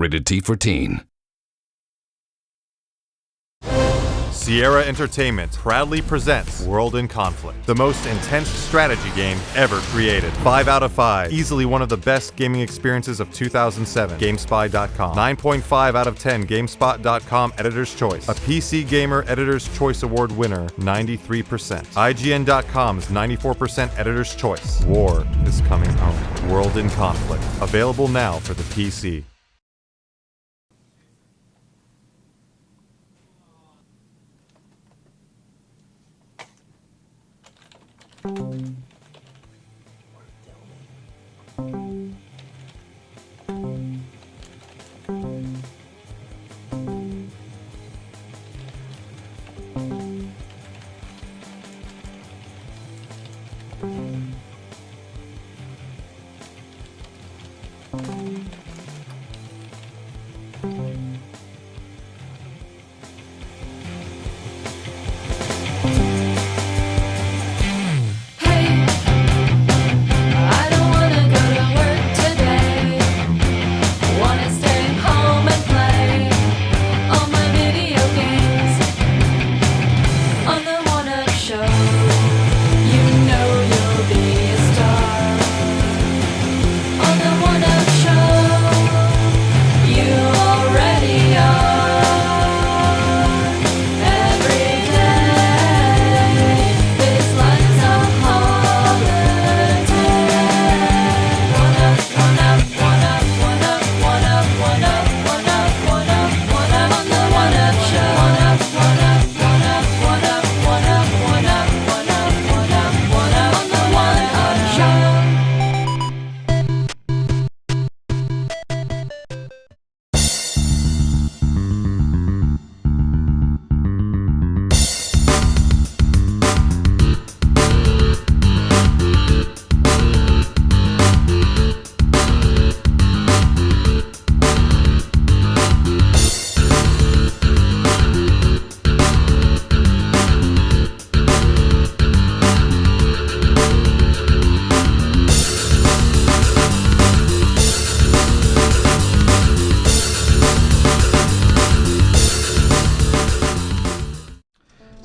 Rated T for Teen. Sierra Entertainment proudly presents World in Conflict, the most intense strategy game ever created. 5 out of 5. Easily one of the best gaming experiences of 2007. GameSpy.com. 9.5 out of 10. GameSpot.com Editor's Choice. A PC Gamer Editor's Choice Award winner, 93%. IGN.com's 94% Editor's Choice. War is coming home. World in Conflict. Available now for the PC.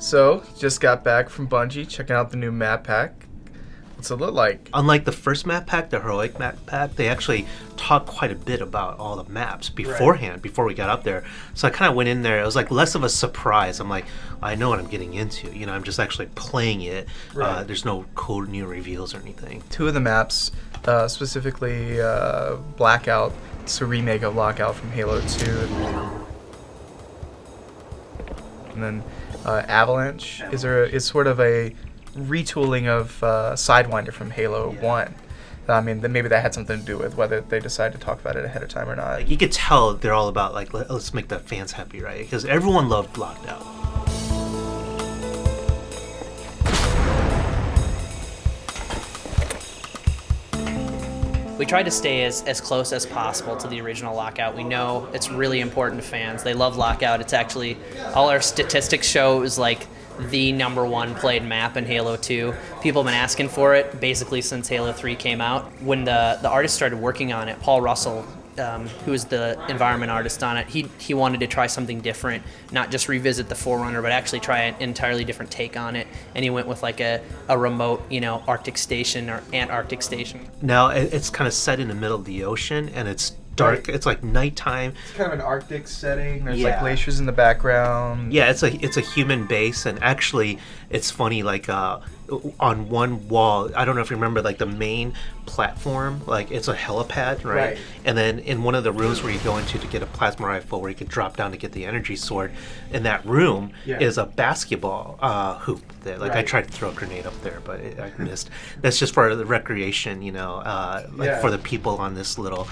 So, just got back from Bungie, checking out the new map pack. What's it look like? Unlike the first map pack, the heroic map pack, they actually talked quite a bit about all the maps beforehand, before we got up there. So I kind of went in there. It was like less of a surprise. I'm like, I know what I'm getting into. You know, I'm just actually playing it. Right. There's no cool new reveals or anything. 2 of the maps, specifically Blackout. It's a remake of Blackout from Halo 2. And then Avalanche is sort of a retooling of Sidewinder from Halo 1. I mean, maybe that had something to do with whether they decided to talk about it ahead of time or not. Like, you could tell they're all about, like, let's make the fans happy, right? Because everyone loved Blackout. We tried to stay as close as possible to the original Lockout. We know it's really important to fans. They love Lockout. It's actually, all our statistics show it was like the #1 played map in Halo 2. People have been asking for it basically since Halo 3 came out. When the artist started working on it, Paul Russell, who was the environment artist on it, he wanted to try something different, not just revisit the Forerunner, but actually try an entirely different take on it. And he went with like a remote, Arctic station or Antarctic station. Now it's kind of set in the middle of the ocean, and it's dark. Right. It's like nighttime. It's kind of an Arctic setting. There's like glaciers in the background. Yeah, it's a human base, and actually, it's funny. Like on one wall, I don't know if you remember, like the main platform, like it's a helipad, right? And then in one of the rooms where you go into to get a plasma rifle, where you can drop down to get the energy sword, in that room is a basketball hoop. There, like I tried to throw a grenade up there, but I missed. That's just for the recreation, for the people on this little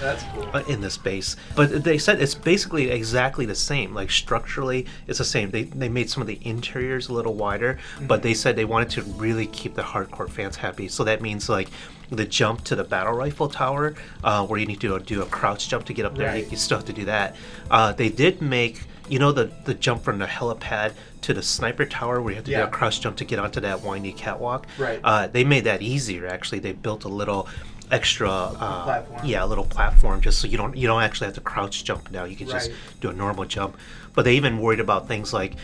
in this base. But they said it's basically exactly the same. Like structurally, it's the same. They made some of the interiors a little wider, but they said they wanted to really keep the hardcore fans happy. So that means like the jump to the battle rifle tower, where you need to do a crouch jump to get up there. You still have to do that. They did make, the jump from the helipad to the sniper tower, where you have to do a crouch jump to get onto that windy catwalk. They made that easier, actually. They built a little extra Platform. little platform, just so you don't actually have to crouch jump now. You can just Right. do a normal jump. But they even worried about things like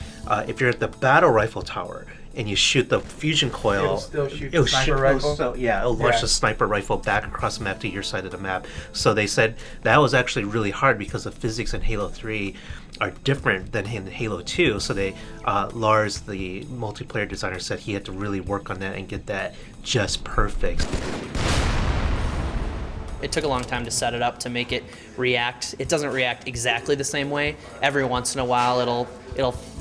if you're at the battle rifle tower and you shoot the fusion coil, It'll still shoot the sniper rifle? It'll launch Yeah. the sniper rifle back across the map to your side of the map. So they said that was actually really hard because the physics in Halo 3 are different than in Halo 2. So they Lars, the multiplayer designer, said he had to really work on that and get that just perfect. It took a long time to set it up to make it react. It doesn't react exactly the same way. Every once in a while, it'll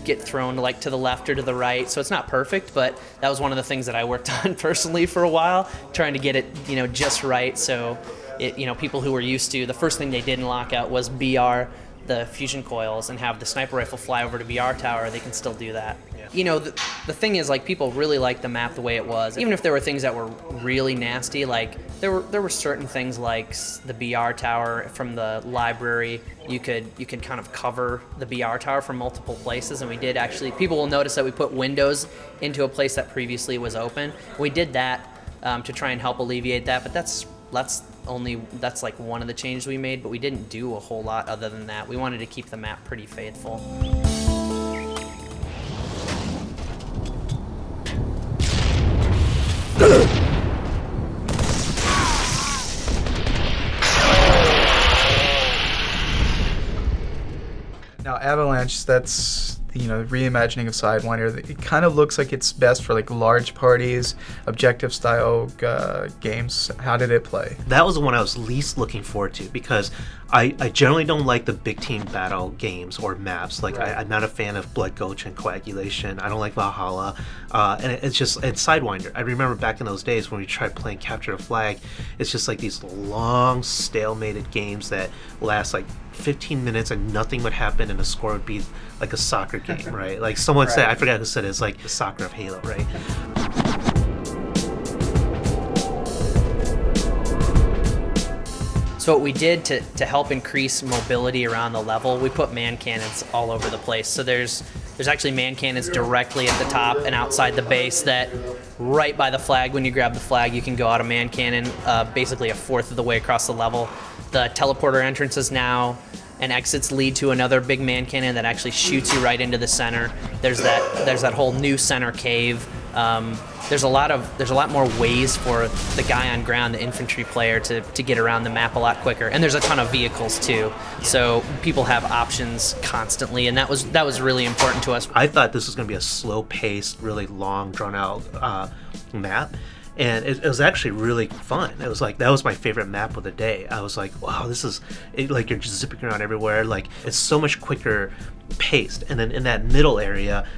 get thrown like to the left or to the right. So it's not perfect, but that was one of the things that I worked on personally for a while, trying to get it, just right. So it, people who were used to, the first thing they did in Lockout was BR the fusion coils and have the sniper rifle fly over to BR tower. They can still do that. The thing is, like, people really liked the map the way it was. Even if there were things that were really nasty, like there were certain things like the BR tower from the library. You could kind of cover the BR tower from multiple places, and we did actually. People will notice that we put windows into a place that previously was open. We did that to try and help alleviate that, but that's like one of the changes we made. But we didn't do a whole lot other than that. We wanted to keep the map pretty faithful. Now, Avalanche, that's reimagining of Sidewinder. It kind of looks like it's best for like large parties, objective style games. How did it play? That was the one I was least looking forward to because I generally don't like the big team battle games or maps. Like Right. I'm not a fan of Blood Gulch and Coagulation. I don't like Valhalla, and it's Sidewinder. I remember back in those days when we tried playing Capture the Flag. It's just like these long stalemated games that last like 15 minutes and nothing would happen and the score would be like a soccer game, right? Like someone said, I forgot who said it, it's like the soccer of Halo, right? So what we did to help increase mobility around the level, we put man cannons all over the place. So there's actually man cannons directly at the top and outside the base that right by the flag, when you grab the flag, you can go out a man cannon basically a fourth of the way across the level. The teleporter entrances now and exits lead to another big man cannon that actually shoots you right into the center. There's that whole new center cave. There's a lot more ways for the guy on ground, the infantry player, to get around the map a lot quicker. And there's a ton of vehicles too, so people have options constantly, and that was really important to us. I thought this was going to be a slow-paced, really long, drawn-out map. And it was actually really fun. It was like, that was my favorite map of the day. I was like, wow, this is, like you're just zipping around everywhere. Like, it's so much quicker paced. And then in that middle area,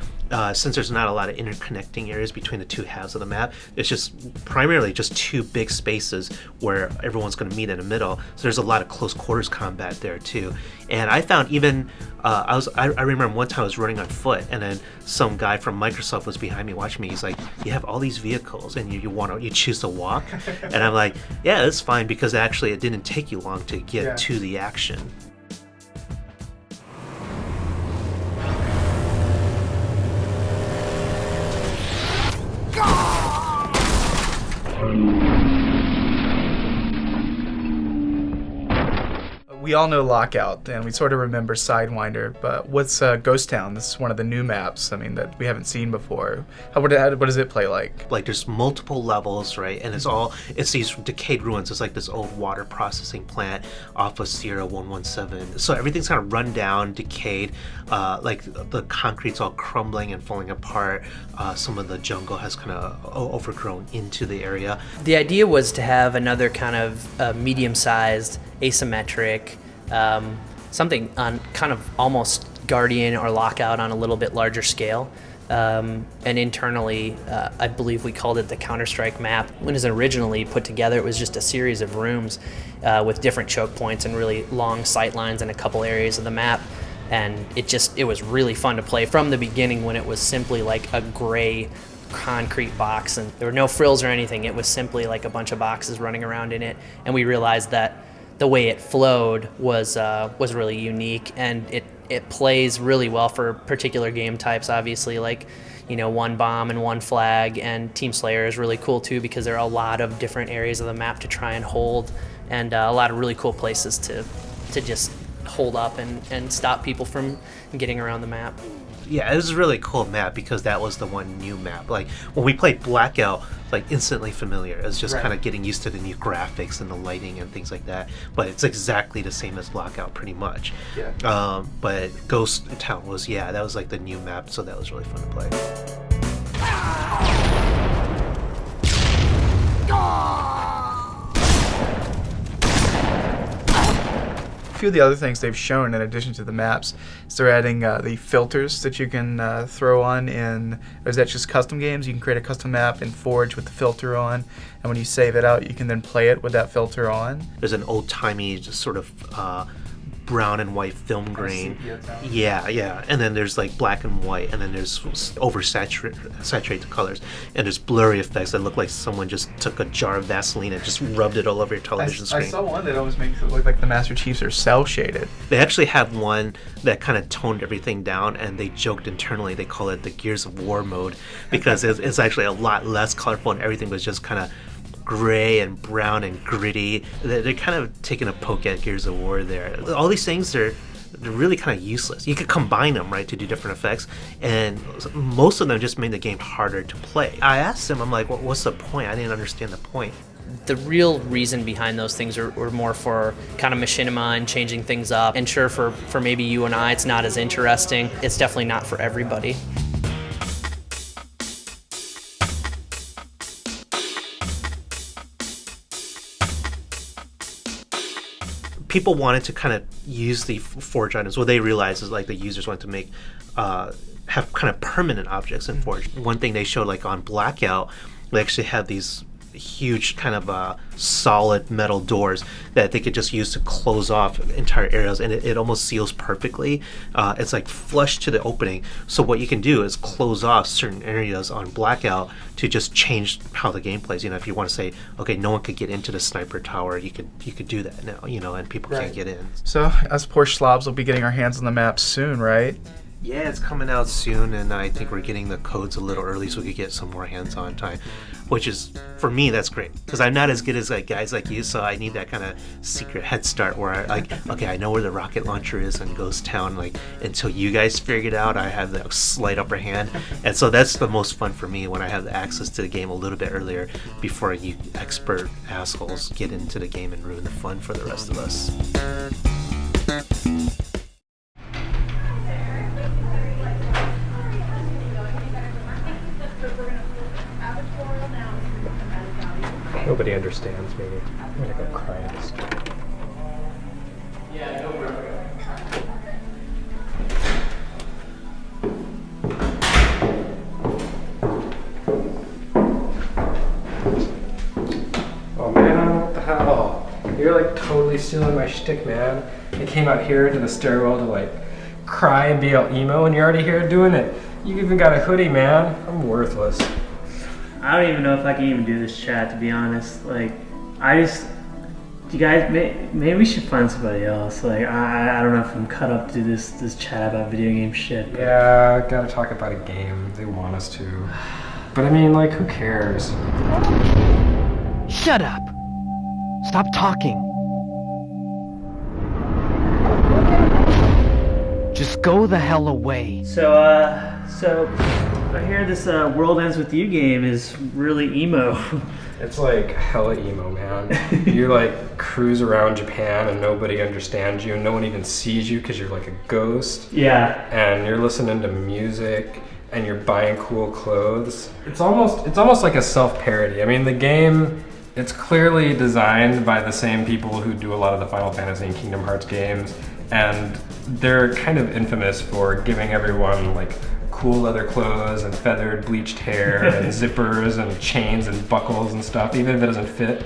since there's not a lot of interconnecting areas between the two halves of the map, it's just primarily just two big spaces where everyone's going to meet in the middle. So there's a lot of close quarters combat there too. And I found even I remember one time I was running on foot, and then some guy from Microsoft was behind me watching me. He's like, "You have all these vehicles, and you choose to walk?" And I'm like, "Yeah, that's fine because actually it didn't take you long to get to the action." We all know Lockout, and we sort of remember Sidewinder, but what's Ghost Town? This is one of the new maps, that we haven't seen before. What does it play like? Like, there's multiple levels, right? And it's these decayed ruins. It's like this old water processing plant off of Sierra 117. So everything's kind of run down, decayed. Like, the concrete's all crumbling and falling apart. Some of the jungle has kind of overgrown into the area. The idea was to have another kind of medium-sized, asymmetric, something on kind of almost Guardian or Lockout on a little bit larger scale. And internally, I believe we called it the Counter-Strike map. When it was originally put together, it was just a series of rooms with different choke points and really long sight lines in a couple areas of the map. And it was really fun to play from the beginning when it was simply like a gray concrete box and there were no frills or anything. It was simply like a bunch of boxes running around in it. And we realized that the way it flowed was really unique, and it plays really well for particular game types. Obviously, like one bomb and one flag. And Team Slayer is really cool too because there are a lot of different areas of the map to try and hold, and a lot of really cool places to just hold up and stop people from getting around the map. Yeah, it was a really cool map because that was the one new map. Like when we played Blackout, like instantly familiar. It was just kind of getting used to the new graphics and the lighting and things like that. But it's exactly the same as Blackout, pretty much. Yeah. But Ghost Town was that was like the new map, so that was really fun to play. A few of the other things they've shown in addition to the maps is they're adding the filters that you can throw on in, or is that just custom games? You can create a custom map in Forge with the filter on, and when you save it out, you can then play it with that filter on. There's an old-timey sort of brown and white film grain. Yeah. And then there's like black and white, and then there's oversaturated colors, and there's blurry effects that look like someone just took a jar of Vaseline and just rubbed it all over your television screen. I saw one that almost makes it look like the Master Chiefs are cell shaded. They actually have one that kind of toned everything down, and they joked internally they call it the Gears of War mode because it's actually a lot less colorful, and everything was just kind of gray and brown and gritty. They're kind of taking a poke at Gears of War there. All these things they're really kind of useless. You could combine them, right, to do different effects, and most of them just made the game harder to play. I asked them, I'm like, what's the point? I didn't understand the point. The real reason behind those things are more for kind of machinima and changing things up. And sure, for maybe you and I, it's not as interesting. It's definitely not for everybody. People wanted to kind of use the Forge items. What they realized is like the users wanted to make have kind of permanent objects in Forge. One thing they showed, like on Blackout, they actually had these huge kind of solid metal doors that they could just use to close off entire areas, and it almost seals perfectly. It's like flush to the opening, so what you can do is close off certain areas on Blackout to just change how the game plays. If you want to say, okay, no one could get into the sniper tower, you could do that now, and people can't get in. So us poor slobs will be getting our hands on the map soon, right? Yeah, it's coming out soon, and I think we're getting the codes a little early so we could get some more hands-on time, which is, for me, that's great, because I'm not as good as like guys like you, so I need that kind of secret head start where I know where the rocket launcher is in Ghost Town, until you guys figure it out, I have that slight upper hand, and so that's the most fun for me when I have access to the game a little bit earlier before you expert assholes get into the game and ruin the fun for the rest of us. Nobody understands me. I'm gonna go cry in this store. Oh man, what the hell? You're like totally stealing my shtick, man. I came out here to the stairwell to cry and be all emo, and you're already here doing it. You even got a hoodie, man. I'm worthless. I don't even know if I can even do this chat, to be honest. You guys, maybe we should find somebody else. I don't know if I'm cut up to do this chat about video game shit. Yeah, gotta talk about a game. They want us to. But I mean, who cares? Shut up! Stop talking. Just go the hell away. So I hear this World Ends With You game is really emo. It's hella emo, man. You cruise around Japan and nobody understands you and no one even sees you because you're like a ghost. Yeah. And you're listening to music and you're buying cool clothes. It's almost like a self-parody. I mean, the game, it's clearly designed by the same people who do a lot of the Final Fantasy and Kingdom Hearts games, and they're kind of infamous for giving everyone cool leather clothes and feathered bleached hair and zippers and chains and buckles and stuff, even if it doesn't fit.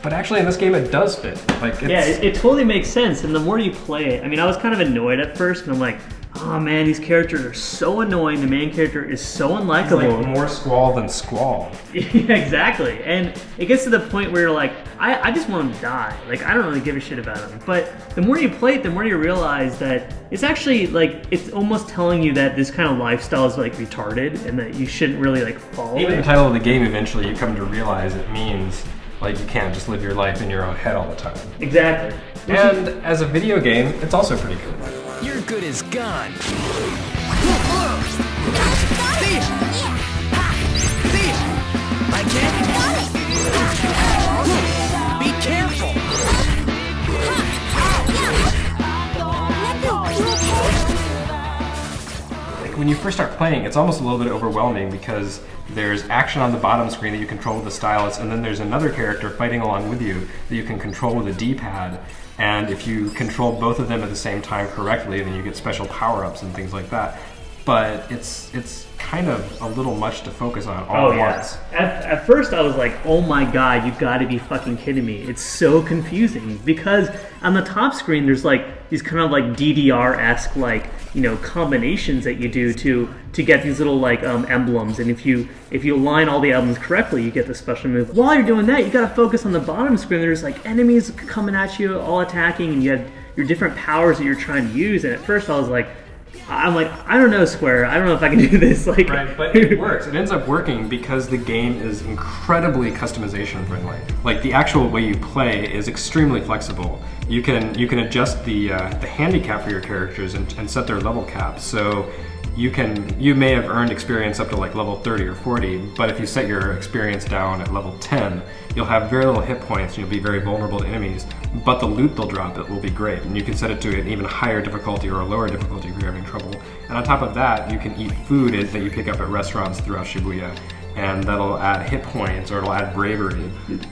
But actually in this game it does fit. It totally makes sense, and the more you play it, I mean, I was kind of annoyed at first, and I'm like, oh man, these characters are so annoying. The main character is so unlikable. Like more Squall than Squall. Yeah, exactly. And it gets to the point where you're like, I just want him to die. Like, I don't really give a shit about him. But the more you play it, the more you realize that it's actually like, it's almost telling you that this kind of lifestyle is like retarded and that you shouldn't really like follow Even it. the title of the game, eventually you come to realize it means like you can't just live your life in your own head all the time. Exactly. And as a video game, it's also pretty good. Your good is gone. I can't. Be careful. Like when you first start playing, it's almost a little bit overwhelming because there's action on the bottom screen that you control with the stylus, and then there's another character fighting along with you that you can control with a D-pad. And if you control both of them at the same time correctly, then you get special power-ups and things like that. But it's kind of a little much to focus on all at once. At first I was like, oh my god, you gotta be fucking kidding me. It's so confusing because on the top screen there's like these kind of like DDR-esque like, you know, combinations that you do to get these little like emblems, and if you align all the emblems correctly, you get the special move. While you're doing that, you gotta focus on the bottom screen. There's like enemies coming at you, all attacking, and you have your different powers that you're trying to use. And at first I was like, I'm like, I don't know, Square. I don't know if I can do this. Like, right, but it works. It ends up working because the game is incredibly customization friendly. Like the actual way you play is extremely flexible. You can adjust the handicap for your characters and set their level caps. So you may have earned experience up to like level 30 or 40, but if you set your experience down at level 10, you'll have very little hit points and you'll be very vulnerable to enemies, but the loot they'll drop it will be great, and you can set it to an even higher difficulty or a lower difficulty if you're having trouble. And on top of that, you can eat food that you pick up at restaurants throughout Shibuya, and that'll add hit points or it'll add bravery.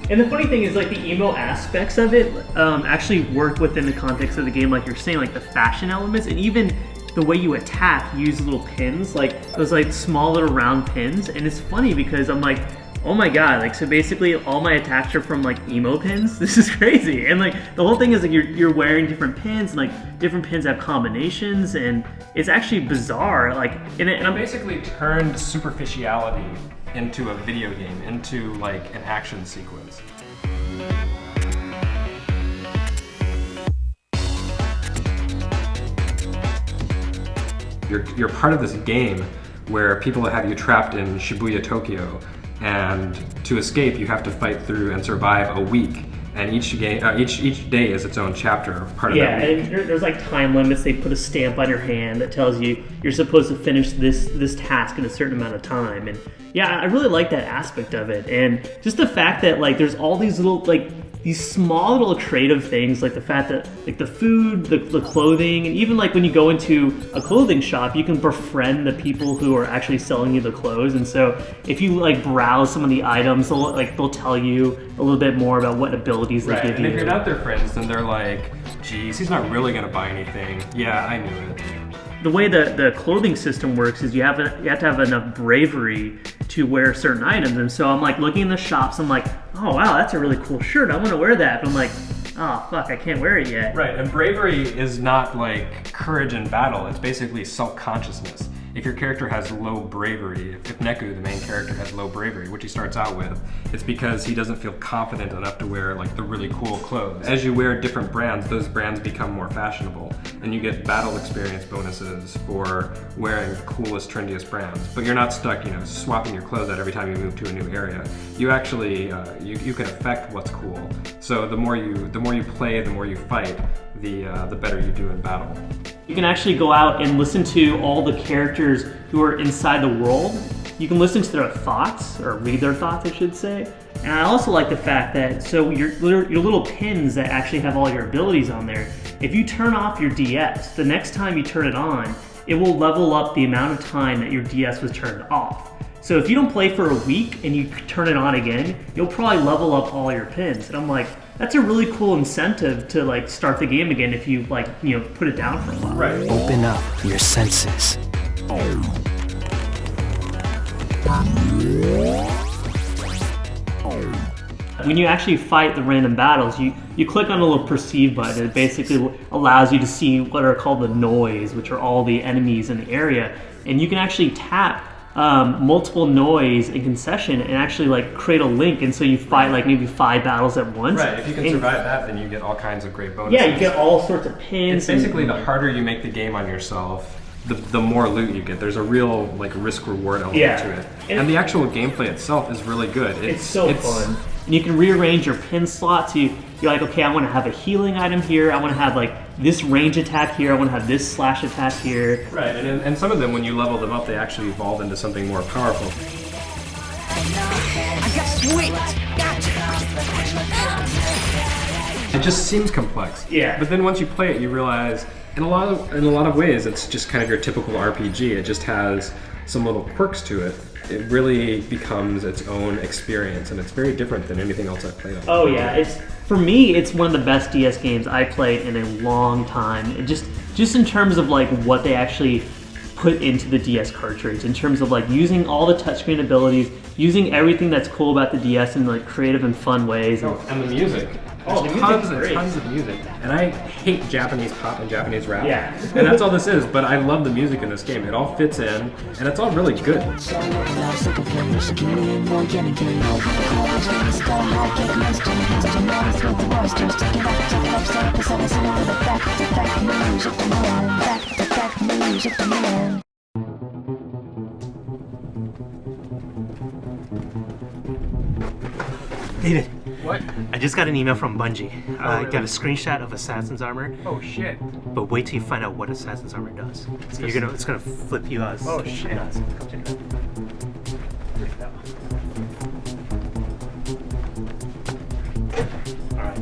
And the funny thing is, like, the emo aspects of it actually work within the context of the game, like you're saying, like the fashion elements, and even the way you attack, you use little pins, like those like small little round pins. And it's funny because I'm like, oh my god, like, so basically all my attacks are from like emo pins. This is crazy. And like the whole thing is like you're wearing different pins, and like different pins have combinations, and it's actually bizarre. Like, and I'm basically turned superficiality into a video game, into like an action sequence. You're part of this game where people have you trapped in Shibuya, Tokyo, and to escape you have to fight through and survive a week. And each day is its own chapter, part of that week. Yeah, and there's like time limits. They put a stamp on your hand that tells you you're supposed to finish this task in a certain amount of time. And yeah, I really like that aspect of it. And just the fact that like there's all these little like these small little creative things, like the fact that like the food, the clothing, and even like when you go into a clothing shop, you can befriend the people who are actually selling you the clothes. And so if you like browse some of the items, they'll tell you a little bit more about what abilities they give and you. if you're not their friends, then they're like, geez, he's not really gonna buy anything. Yeah, I knew it. The way the clothing system works is you have to have enough bravery to wear certain items. And so I'm like looking in the shops, I'm like, oh wow, that's a really cool shirt, I want to wear that. But I'm like, oh fuck, I can't wear it yet. Right, and bravery is not like courage in battle, it's basically self-consciousness. If your character has low bravery, if Neku, the main character, has low bravery, which he starts out with, it's because he doesn't feel confident enough to wear like the really cool clothes. As you wear different brands, those brands become more fashionable, and you get battle experience bonuses for wearing the coolest, trendiest brands. But you're not stuck, swapping your clothes out every time you move to a new area. You actually, you can affect what's cool. So the more you play, the more you fight, the better you do in battle. You can actually go out and listen to all the characters who are inside the world. You can listen to their thoughts, or read their thoughts, I should say. And I also like the fact that, so your little pins that actually have all your abilities on there, if you turn off your DS, the next time you turn it on, it will level up the amount of time that your DS was turned off. So if you don't play for a week and you turn it on again, you'll probably level up all your pins. And I'm like, that's a really cool incentive to like start the game again if you put it down for a while. Right. Open up your senses. When you actually fight the random battles, you click on a little perceive button. It basically allows you to see what are called the noise, which are all the enemies in the area. And you can actually tap multiple noise and concession and actually like create a link, and so you fight like maybe 5 battles at once. Right, if you can survive that, then you get all kinds of great bonuses. Yeah, you get all sorts of pins. It's basically the harder you make the game on yourself, the more loot you get. There's a real like risk-reward element to it. And the actual gameplay itself is really good. It's fun. And you can rearrange your pin slots. You're like, okay, I want to have a healing item here. I want to have like this range attack here. I want to have this slash attack here. Right, and some of them, when you level them up, they actually evolve into something more powerful. I got sweet. Gotcha. It just seems complex. Yeah. But then once you play it, you realize, in a lot of ways, it's just kind of your typical RPG. It just has some little quirks to it. It really becomes its own experience, and it's very different than anything else I've played on. Oh yeah, for me, it's one of the best DS games I played in a long time. It just in terms of like what they actually put into the DS cartridge, in terms of like using all the touchscreen abilities, using everything that's cool about the DS in like creative and fun ways. And the music. Oh, the There's music's tons and great. tons of music. And I hate Japanese pop and Japanese rap. Yeah. And that's all this is, but I love the music in this game. It all fits in, and it's all really good. David. What? I just got an email from Bungie. I got a screenshot of Assassin's Armor, Oh shit. but wait till you find out what Assassin's Armor does. It's gonna flip you out. Oh shit. Alright.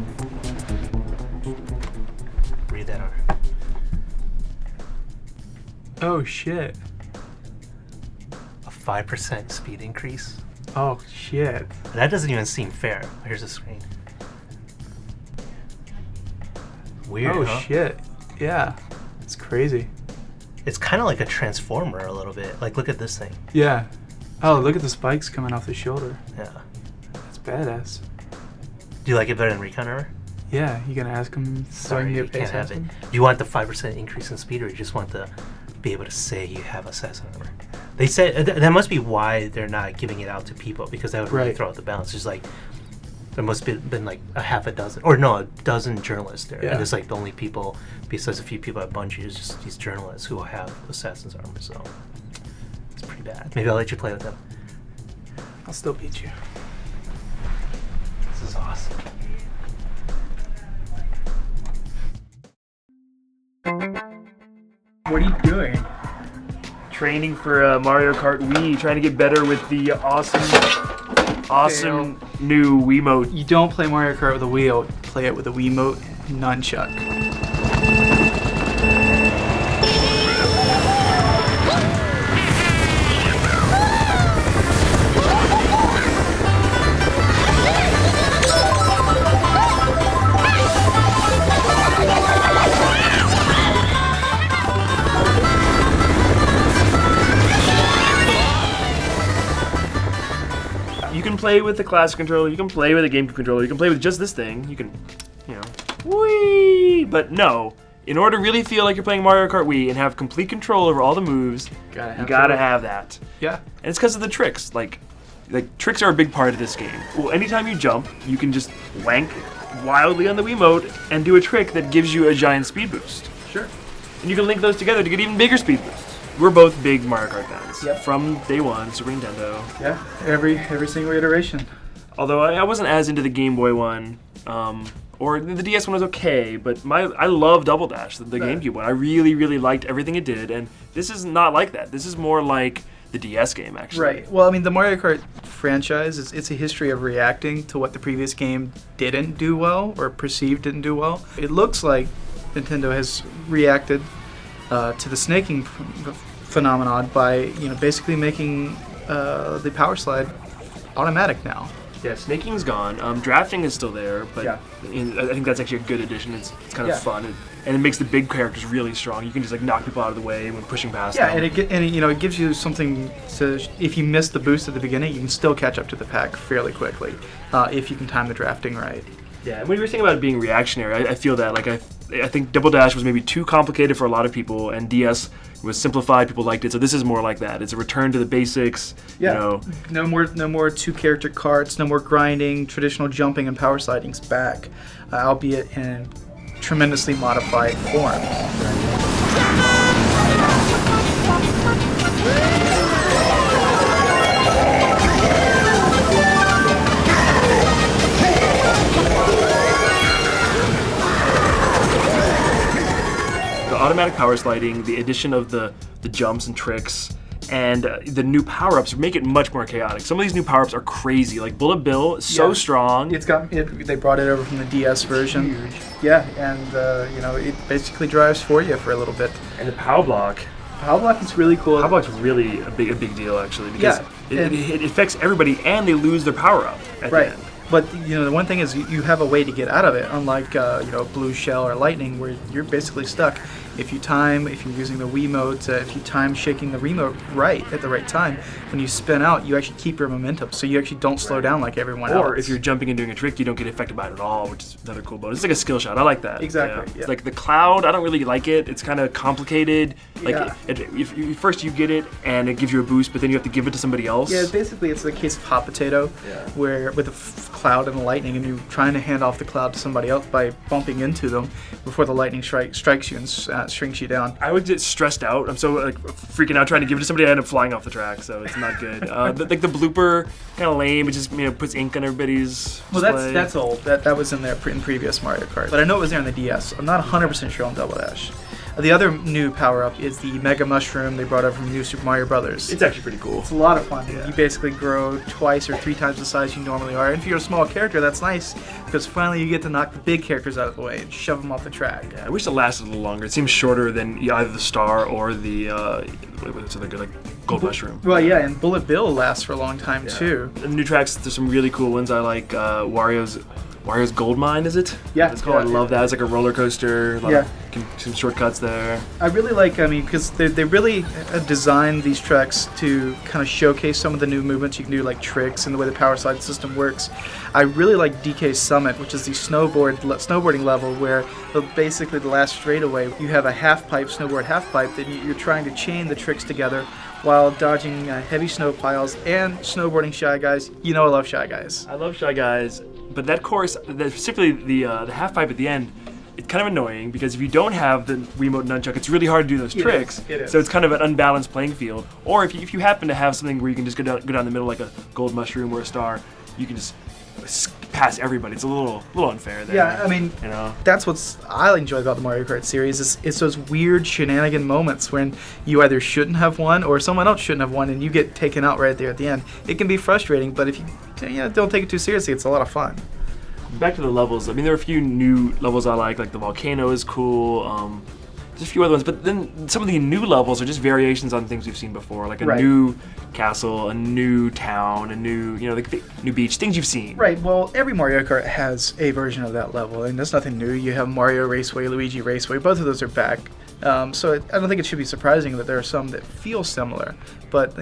Read that armor. Oh shit. A 5% speed increase. Oh shit. That doesn't even seem fair. Here's a screen. Weird, Oh huh? shit. Yeah. It's crazy. It's kind of like a transformer a little bit. Like, look at this thing. Yeah. Oh, look at the spikes coming off the shoulder. Yeah. That's badass. Do you like it better than Recon Armor? Yeah, you gonna ask him so I Sorry, can you get can't have it. assassin? Do you want the 5% increase in speed, or you just want to be able to say you have Assassin Armor? They said that must be why they're not giving it out to people, because that would really Right. throw out the balance. It's like there must have been like a dozen journalists there. Yeah. And it's like the only people, besides a few people at Bungie, is just these journalists who have Assassin's Armor. So it's pretty bad. Maybe I'll let you play with them. I'll still beat you. This is awesome. What are you doing? Training for Mario Kart Wii, trying to get better with the awesome new Wiimote. You don't play Mario Kart with a Wii, play it with a Wiimote nunchuck. You can play with the classic controller, you can play with a GameCube controller, you can play with just this thing, you can, whee! But no, in order to really feel like you're playing Mario Kart Wii and have complete control over all the moves, you gotta have that. Yeah. And it's because of the tricks. Like tricks are a big part of this game. Well, anytime you jump, you can just wank wildly on the Wiimote and do a trick that gives you a giant speed boost. Sure. And you can link those together to get even bigger speed boosts. We're both big Mario Kart fans. Yep. From day one, Super Nintendo. Yeah. Every single iteration. Although I wasn't as into the Game Boy one, or the DS one was okay, but I love Double Dash, the GameCube one. I really, really liked everything it did, and this is not like that. This is more like the DS game, actually. Right. Well, I mean, the Mario Kart franchise, it's a history of reacting to what the previous game didn't do well or perceived didn't do well. It looks like Nintendo has reacted to the snaking phenomenon by basically making the power slide automatic now. Yeah, snaking's gone. Drafting is still there, but Yeah. I think that's actually a good addition. It's kind of Yeah. fun, and it makes the big characters really strong. You can just like knock people out of the way when pushing past Yeah, them. and it gives you something to. If you miss the boost at the beginning, you can still catch up to the pack fairly quickly, if you can time the drafting right. Yeah, and when you were saying about it being reactionary, I feel that. Like I think Double Dash was maybe too complicated for a lot of people, and DS was simplified. People liked it, so this is more like that. It's a return to the basics. Yeah. You know, No more 2-character carts. No more grinding. Traditional jumping and power sliding's back, albeit in tremendously modified form. the automatic power sliding, the addition of the jumps and tricks, and the new power-ups make it much more chaotic. Some of these new power-ups are crazy. Like Bullet Bill is so strong. They brought it over from the DS version. Huge. Yeah, and it basically drives for you for a little bit. And the Power Block. Power Block is really cool. Power Block's really a big deal actually, because Yeah, it affects everybody, and they lose their power-up at the end. But the one thing is you have a way to get out of it, unlike Blue Shell or Lightning, where you're basically stuck. If you're using the Wiimote, if you time shaking the remote right at the right time, when you spin out, you actually keep your momentum, so you actually don't slow down like everyone else. Or if you're jumping and doing a trick, you don't get affected by it at all, which is another cool bonus. It's like a skill shot. I like that. Exactly. Yeah. Yeah. Like the Cloud, I don't really like it. It's kind of complicated. Like Yeah. first you get it and it gives you a boost, but then you have to give it to somebody else. Yeah, basically it's the case of Hot Potato, where with the Cloud and the Lightning, and you're trying to hand off the Cloud to somebody else by bumping into them before the Lightning strikes you and shrinks you down. I would get stressed out. I'm so like freaking out trying to give it to somebody. I end up flying off the track, so it's not good. The blooper, kind of lame. It just puts ink on everybody's. Well, display. that's old. That was in there in previous Mario Kart, but I know it was there on the DS. I'm not 100% sure on Double Dash. The other new power-up is the Mega Mushroom they brought up from New Super Mario Brothers. It's actually pretty cool. It's a lot of fun. Yeah. You basically grow twice or 3 times the size you normally are. And if you're a small character, that's nice, because finally you get to knock the big characters out of the way and shove them off the track. Yeah, I wish it lasted a little longer. It seems shorter than either the Star or the what's the good, like Gold Mushroom. Well, yeah, and Bullet Bill lasts for a long time too. The new tracks, there's some really cool ones. I like Wario's Gold Mine, is it? Yeah. It's called. I love that. It's like a roller coaster. Yeah. Some shortcuts there. I really like, because they really designed these tracks to kind of showcase some of the new movements you can do, like tricks and the way the power slide system works. I really like DK Summit, which is the snowboarding level where basically the last straightaway, you have a snowboard half pipe, that you're trying to chain the tricks together while dodging heavy snow piles and snowboarding Shy Guys. You know I love Shy Guys. I love Shy Guys, but that course, specifically the half pipe at the end, it's kind of annoying because if you don't have the Wiimote nunchuck, it's really hard to do those tricks. It is. So it's kind of an unbalanced playing field. Or if you happen to have something where you can just go down the middle like a Gold Mushroom or a Star, you can just pass everybody. It's a little unfair there. Yeah, I mean, that's what I enjoy about the Mario Kart series. It's those weird shenanigan moments when you either shouldn't have won or someone else shouldn't have won, and you get taken out right there at the end. It can be frustrating, but if you don't take it too seriously, it's a lot of fun. Back to the levels. I mean, there are a few new levels I like the volcano is cool. There's a few other ones, but then some of the new levels are just variations on things we've seen before, like a new castle, a new town, a new, new beach, things you've seen. Right. Well, every Mario Kart has a version of that level, and that's nothing new. You have Mario Raceway, Luigi Raceway. Both of those are back. So I don't think it should be surprising that there are some that feel similar. But,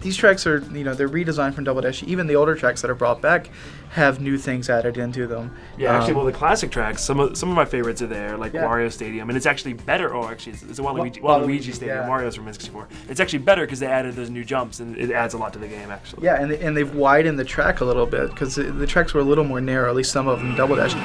these tracks are, they're redesigned from Double Dash. Even the older tracks that are brought back have new things added into them. Yeah, actually, the classic tracks, some of my favorites are there, like Wario Stadium. And it's actually better. Oh, actually, it's a Waluigi Stadium. Yeah. Mario's from N64. It's actually better because they added those new jumps, and it adds a lot to the game, actually. Yeah, and they've widened the track a little bit because the tracks were a little more narrow, at least some of them, Double Dash.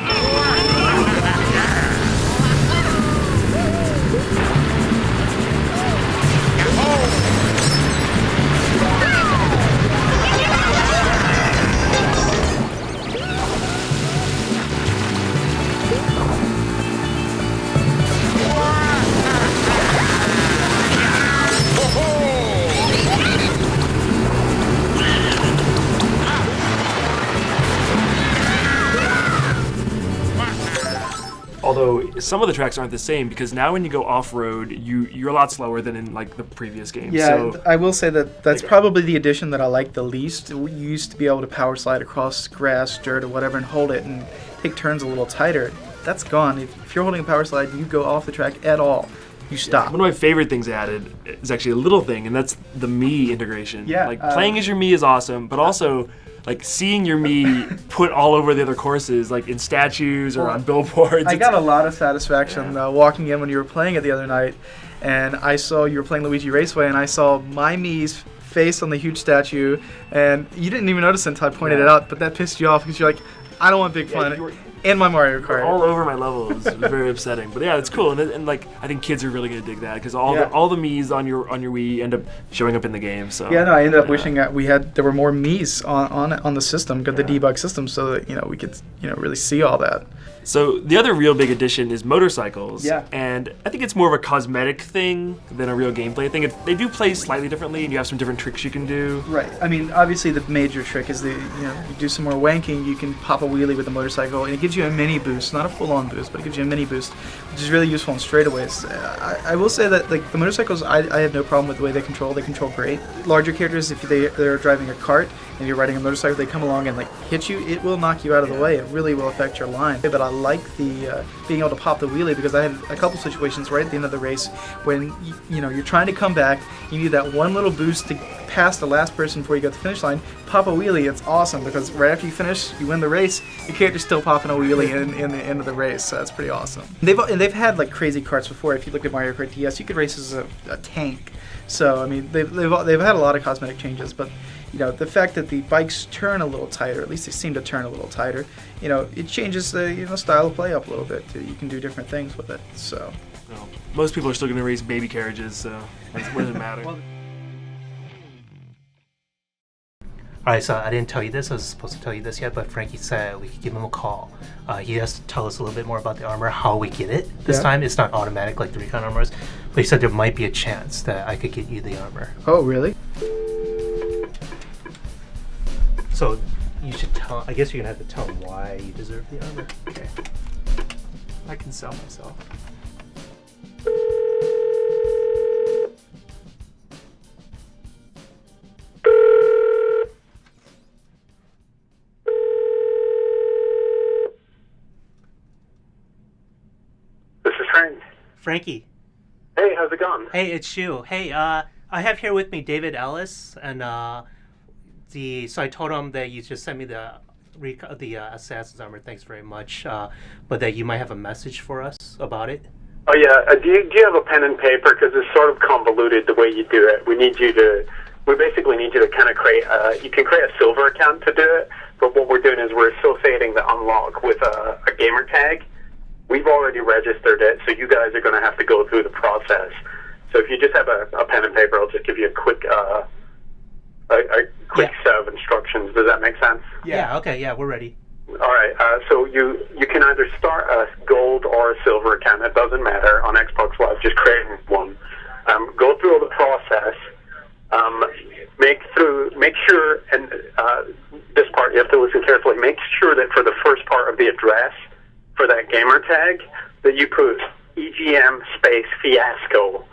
Although some of the tracks aren't the same because now when you go off-road, you're a lot slower than in like the previous games. Yeah, So, I will say that's probably the addition that I like the least. You used to be able to power slide across grass, dirt, or whatever and hold it and take turns a little tighter. That's gone. If you're holding a power slide and you go off the track at all, you stop. one of my favorite things added is actually a little thing, and that's the Mii integration. Yeah, like playing as your Mii is awesome, but also like seeing your Mii put all over the other courses, like in statues or on billboards. I got a lot of satisfaction walking in when you were playing it the other night, and I saw you were playing Luigi Raceway, and I saw my Mii's face on the huge statue, and you didn't even notice it until I pointed it out, but that pissed you off because you're like, I don't want Big Fun in my Mario Kart. All over my level. It was very upsetting, but yeah, it's cool, and like I think kids are really gonna dig that because all the Mii's on your Wii end up showing up in the game. So yeah, no, I ended up wishing that there were more Mii's on the system, got the debug system, so that we could really see all that. So the other real big addition is motorcycles. Yeah. And I think it's more of a cosmetic thing than a real gameplay thing. They do play slightly differently, and you have some different tricks you can do. Right. I mean, obviously the major trick is you do some more wanking, you can pop a wheelie with the motorcycle, and it gives you a mini boost, not a full-on boost, but it gives you a mini boost, which is really useful in straightaways. I will say that like the motorcycles, I have no problem with the way they control. They control great. Larger characters, if they're driving a kart and you're riding a motorcycle, they come along and like hit you, it will knock you out of the way. It really will affect your line. But I like the being able to pop the wheelie because I had a couple situations right at the end of the race when you're trying to come back, you need that one little boost to pass the last person before you get to the finish line. Pop a wheelie, it's awesome because right after you finish, you win the race. Your character's still popping a wheelie in the end of the race, so that's pretty awesome. They've had like crazy karts before. If you look at Mario Kart DS, you could race as a tank. So I mean, they've had a lot of cosmetic changes, but the fact that the bikes turn a little tighter, at least they seem to turn a little tighter, it changes the style of play up a little bit too. You can do different things with it. So Well, most people are still going to race baby carriages, so what does it matter? Alright, so I didn't tell you this, I was supposed to tell you this yet, but Frankie said we could give him a call. He has to tell us a little bit more about the armor, how we get it this time. It's not automatic like the Recon armors, but he said there might be a chance that I could get you the armor. Oh, really? So you should tell, I guess you're going to have to tell him why you deserve the armor. Okay. I can sell myself. This is Frank. Frankie. Hey, how's it going? Hey, it's Shu. Hey, I have here with me David Ellis, and so I told him that you just sent me the Assassin's armor. Thanks very much. But that you might have a message for us about it. Oh yeah. Do you have a pen and paper? Because it's sort of convoluted the way you do it. We basically need you to kind of create. You can create a silver account to do it. But what we're doing is we're associating the unlock with a gamer tag. We've already registered it, so you guys are going to have to go through the process. So if you just have a pen and paper, I'll just give you a quick set of instructions. Does that make sense? Yeah. Okay. Yeah, we're ready. All right. So you can either start a gold or a silver account. It doesn't matter on Xbox Live. Just create one. Go through all the process. Make sure, and this part you have to listen carefully. Make sure that for the first part of the address for that gamer tag that you put EGM space fiasco.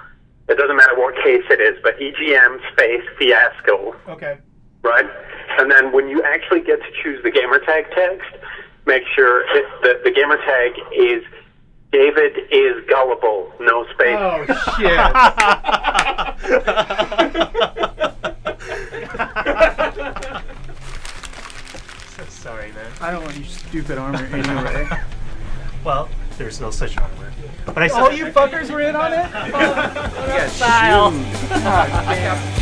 It doesn't matter what case it is, but EGM space fiasco. Okay. Right? And then when you actually get to choose the gamer tag text, make sure the gamer tag is David is gullible, no space. Oh, So sorry, man. I don't want your stupid armor anyway. Well, there's no such armor. But I said All you fuckers were in on it? Style. God damn.